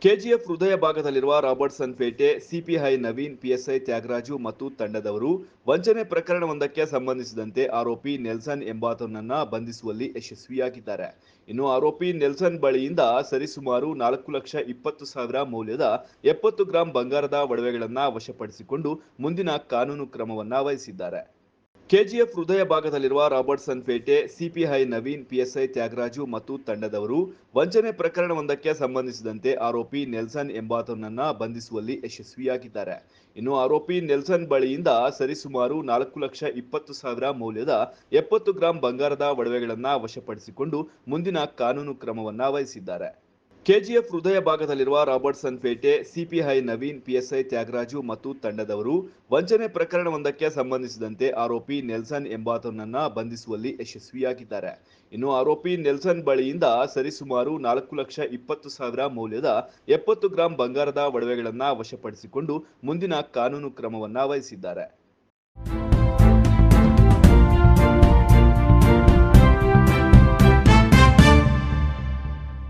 KGF ಹೃದಯ ಭಾಗದಲ್ಲಿರುವ Robertson ಪೇಟೆ ಸಿಪಿಐ ನವೀನ್ ಪಿಎಸ್ಐ ತ್ಯಾಗರಾಜು ಮತ್ತು ತಂಡದವರು ವಂಚನೆ ಪ್ರಕರಣವೊಂದಕ್ಕೆ ಸಂಬಂಧಿಸಿದಂತೆ ಆರೋಪಿ ನೆಲ್ಸನ್ ಎಂಬಾತನನ್ನ ಬಂಧಿಸುವಲ್ಲಿ ಯಶಸ್ವಿಯಾಗಿದ್ದಾರೆ. ಇನ್ನು ಆರೋಪಿ ನೆಲ್ಸನ್ ಬಳಿಯಿಂದ ಸರಿಸುಮಾರು 4,20,000 ಮೌಲ್ಯದ 70 ಗ್ರಾಂ ಬಂಗಾರದ ಒಡವೆಗಳನ್ನು ವಶಪಡಿಸಿಕೊಂಡು ಮುಂದಿನ ಕಾನೂನು ಕ್ರಮವನ್ನ ವಹಿಸಿದ್ದಾರೆ. ಕೆಜಿಎಫ್ ಹೃದಯ ಭಾಗದಲ್ಲಿರುವ ರಾಬರ್ಟ್ಸನ್ ಪೇಟೆ ಸಿಪಿಐ ನವೀನ್ ಪಿಎಸ್ಐ ತ್ಯಾಗರಾಜು ಮತ್ತು ತಂಡದವರು ವಂಚನೆ ಪ್ರಕರಣವೊಂದಕ್ಕೆ ಸಂಬಂಧಿಸಿದಂತೆ ಆರೋಪಿ ನೆಲ್ಸನ್ ಎಂಬಾತನನ್ನ ಬಂಧಿಸುವಲ್ಲಿ ಯಶಸ್ವಿಯಾಗಿದ್ದಾರೆ. ಇನ್ನು ಆರೋಪಿ ನೆಲ್ಸನ್ ಬಳಿಯಿಂದ ಸರಿಸುಮಾರು 4,20,000 ಮೌಲ್ಯದ 70 ಗ್ರಾಂ ಬಂಗಾರದ ಒಡವೆಗಳನ್ನು ವಶಪಡಿಸಿಕೊಂಡು ಮುಂದಿನ ಕಾನೂನು ಕ್ರಮವನ್ನ ವಹಿಸಿದ್ದಾರೆ. ಕೆಜಿಎಫ್ ಹೃದಯ ಭಾಗದಲ್ಲಿರುವ ರಾಬರ್ಟ್ಸನ್ ಪೇಟೆ ಸಿಪಿಐ ನವೀನ್ ಪಿಎಸ್ಐ ತ್ಯಾಗರಾಜು ಮತ್ತು ತಂಡದವರು ವಂಚನೆ ಪ್ರಕರಣವೊಂದಕ್ಕೆ ಸಂಬಂಧಿಸಿದಂತೆ ಆರೋಪಿ ನೆಲ್ಸನ್ ಎಂಬಾತನನ್ನ ಬಂಧಿಸುವಲ್ಲಿ ಯಶಸ್ವಿಯಾಗಿದ್ದಾರೆ. ಇನ್ನು ಆರೋಪಿ ನೆಲ್ಸನ್ ಬಳಿಯಿಂದ ಸರಿಸುಮಾರು 4,20,000 ಮೌಲ್ಯದ 70 ಗ್ರಾಂ ಬಂಗಾರದ ಒಡವೆಗಳನ್ನು ವಶಪಡಿಸಿಕೊಂಡು ಮುಂದಿನ ಕಾನೂನು ಕ್ರಮವನ್ನ ವಹಿಸಿದ್ದಾರೆ.